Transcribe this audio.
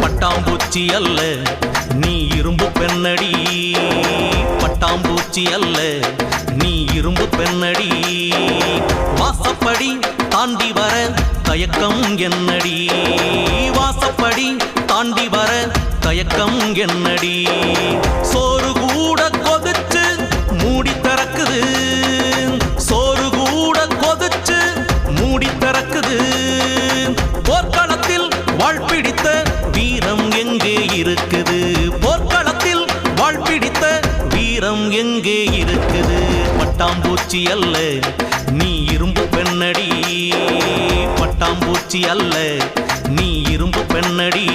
பட்டாம்பூச்சி அல்ல நீ இரும்பு பெண்ணடி, பட்டாம்பூச்சி அல்ல நீ இரும்பு பெண்ணடி. வாசப்படி தாண்டி வர தயக்கம் என்னடி, வாசப்படி தாண்டி வர தயக்கம் என்னடி. சோறு கூட கொதிச்சு மூடி திறக்குது, சோறு கூட கொதிச்சு மூடி திறக்குது. போர்க்களத்தில் வாழ்பிடித்த வீரம் எங்கே இருக்குது, போர்க்களத்தில் வாழ்பிடித்த வீரம் எங்கே இருக்குது. பட்டாம்பூச்சி அல்ல நீ இரும்பு பெண்ணடி, பட்டாம்பூச்சி அல்ல நீ இரும்பு பெண்ணடி.